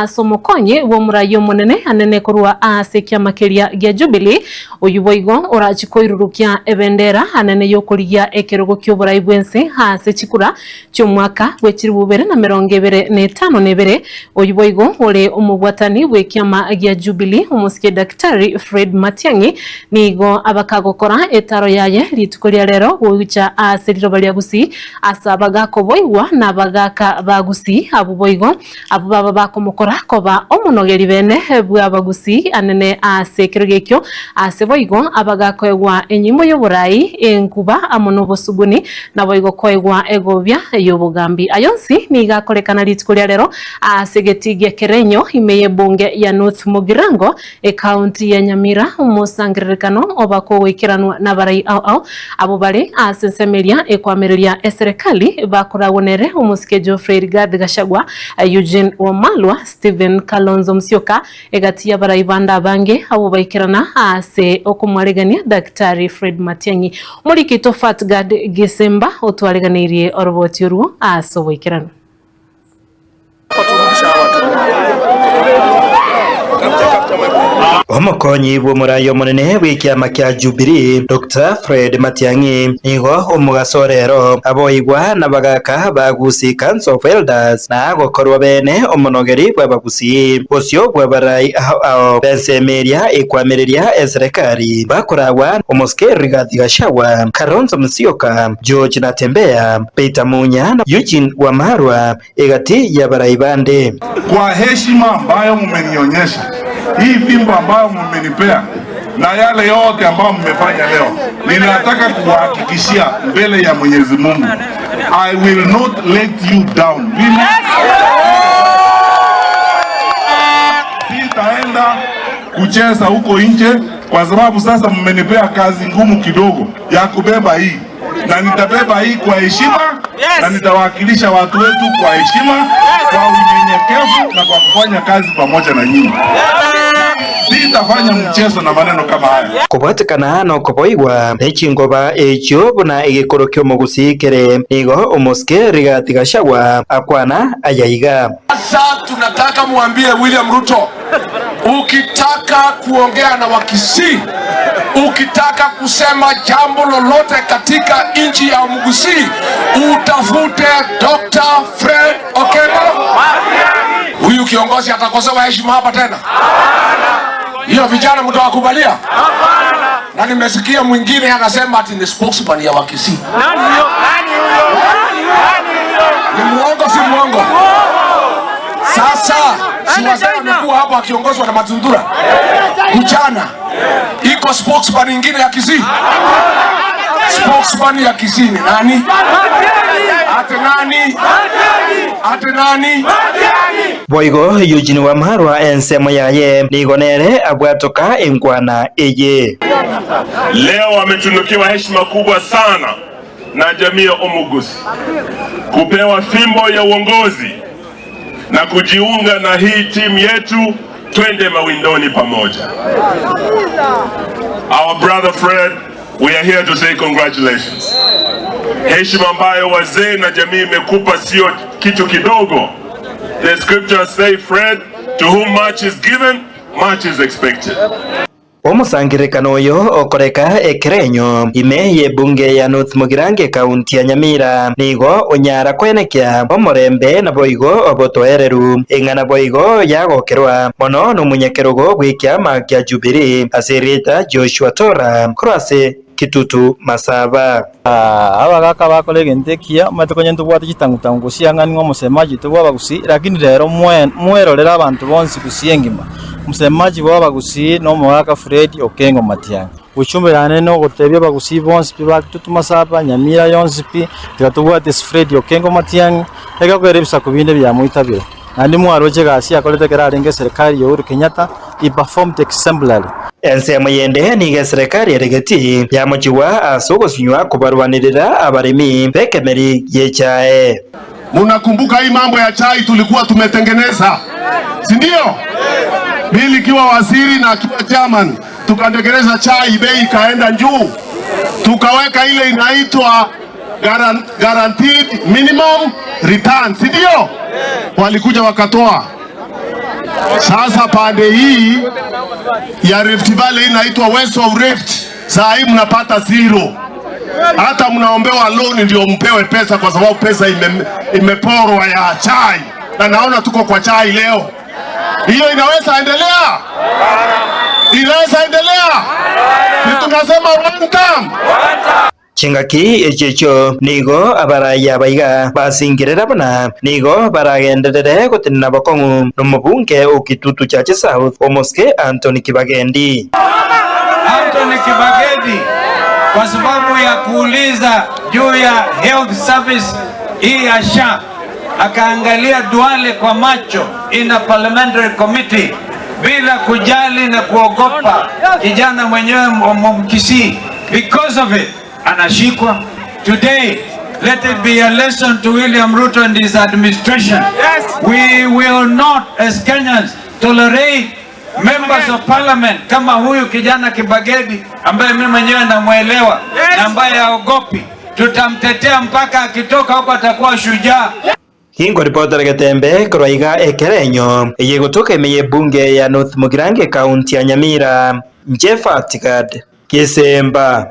Somokonye wo murayo munene anene kurwa asekia makeria gya Jubilee uyuboigo orachikoirurukia ebendera anene yokuria ekerogo ky'oburai bwense hase chikura cy'omwaka w'ekiribu 2025 uyuboigo ore umubwatani w'ekiama gya Jubilee umusike Daktari Fred Matiang'i nigo abakagokora etaro yaye ritukoria rero wicha aseriro balia gusi asabaga koboigwa na bagaka bagusi abuboigo abubaba bakomukora koba omunogeri bene bw'abagusi anene asekero gekyo aseboigo abagakoegwa enyimo y'oburai enkuba amono bosuguni naboigo koegwa egobya y'obugambi ayonsi nigakorekana ritukoria rero asegetigia kerenyo imeye bunge ya North Mugirango county ya Nyamira umusangiririkano obako wekiranwa na barai au abo bari asensemeria ekwamereria eserikali bakorawonere umusike Geoffrey Rigathi Gachagua Eugene Wamalwa Stephen Kalonzo Musyoka egati ya barai banda bange abo baikirana ase okumwaregania Daktari Fred Matiang'i muri kito Fatgad Gisemba otwareganirie oroboti ruo aso weikirana Omukonyi bw'omurayo munene w'ikiama kya Jubilee Dr. Fred Matiang'i nigo omugasorero aboigwa na bagaka bagusi Council of Elders na gokorwa bene omunogeri bw'abagusi osyo bw'abarai ao bensemeria ekwamereria eserikali bakoragwa omusike Rigathi Gachagua Kalonzo Musyoka George Natembeya Peter Munya na Eugene Wamalwa egati ya barai bande. Kwa heshima ambayo mmenionyesha, hii fimbo ambayo mmenipea na yale yote ambayo mmefanya leo, ninataka kuhakikishia mbele ya Mwenyezi Mungu, I will not let you down. Sitaenda kucheza huko nje kwa sababu sasa mmenipea kazi ngumu kidogo ya kubeba hii, na nitabeba hii kwa heshima na nitawakilisha watu wetu kwa heshima, kwa unyenyekevu na kwa kufanya kazi pamoja na nyinyi. Sitafanya mchezo na maneno kama haya. Kubwatikana no kuboigwa echingoba ekyo buna egikoro ky'omugusikere nigo omusike Rigathi Gachagua akwana ayaiga. Sasa tunataka muambie William Ruto, ukitaka kuongea na Wakisii, ukitaka kusema jambo lolote katika nchi ya Mugusii, utafute Dr. Fred Okengo. Huyu kiongozi atakosewa heshima hapa tena? Hiyo vijana mtawakubalia? Na nimesikia mwingine akasema ati ni spokesman ya Wakisii. Nani huyo? Ni muongo si muongo? Sasa si wazee wamekuwa hapa akiongozwa na Matundura mchana, iko spokesman nyingine ya Kisii. Spokesman ya Kisii ni nani? Ate nani? Boigo Eugene Wamalwa ensemo yaye nigonere abwatoka enkwana eye. Leo wametunukiwa heshima kubwa sana na jamii ya Omugusi kupewa fimbo ya uongozi na kujiunga na hii timu yetu, twende mawindoni pamoja. Our brother Fred, we are here to say congratulations. Heshima ambayo wazee na jamii imekupa sio kitu kidogo. The scriptures say, Fred, to whom much is given, much is expected. Omusangirikano oyo okoreka ekerenyo ime ye bunge ya North Mugirango county ya Nyamira nigo onyara kwenekya omorembe na boigo obotoereru eng'ana boigo yagokerwa mono n'omunyekerogo bw'ikiama kya Jubilee asirita Joshua Tora kurase Kitutu Masaba. Abagaka bakolege ntekia matukonye ntubwate chitangutangu kusiang'ani ng'omusemaji tubwabagusi lakini rero mwerorera abantu bonsi kusiengima musemaji bwabagusi n'omugaka Fred Okengo Matiang'i uchumbirane no gotebya bagusi bonsi piba Kitutu Masaba Nyamira yonsi pi tikatubwate Fred Okengo Matiang'i ekakwerebisa kubinde bya muitabiro andi mwaroje gasi akolete kerarenge serikali ya Uhuru Kenyatta I performed exemplary. Ensemo yende niga serikali eregeti yamuchiwa asogosunywa kubarwanirira abarimi bekemeri yechae. Munakumbuka hii mambo ya chai tulikuwa tumetengeneza, si ndio? Mimi nikiwa waziri na akiwa chairman tukatengeneza chai, bei kaenda juu, tukaweka ile inaitwa guaranteed minimum return, si ndio? Walikuja wakatoa Sasa pande hii ya Rift Valley inaitwa West of Rift, saa hii mnapata zero. Hata mnaombewa loan ndio mpewe pesa, kwa sababu pesa imeporwa ya chai, na naona tuko kwa chai leo. Hiyo inaweza endelea? Inaweza endelea? Ni tunasema one time. Chingaki echecho nigo abaraya baiga basingirira bana nigo baragenderere gutinna bakongu nomubunge ukitutu chache South Omoske Anthony Kibagendi. Anthony Kibagendi kwa sababu ya kuuliza juu ya health service hii ya SHA, akaangalia Duale kwa macho in a parliamentary committee bila kujali na kuogopa kijana mwenyewe Mkisii. Because of it anashikwa. Today, let it be a lesson to William Ruto and his administration. We will not as Kenyans tolerate members of parliament kama huyu kijana Kibagedi ambaye mimi mwenyewe namuelewa na ambaye haogopi. Tutamtetea mpaka akitoka huko atakuwa shujaa. Hingo reporter Getembe Kroiga Ekerenyo yegotoka imeye bunge ya North Mugirange County ya Nyamira Jeff Atikad Kisemba.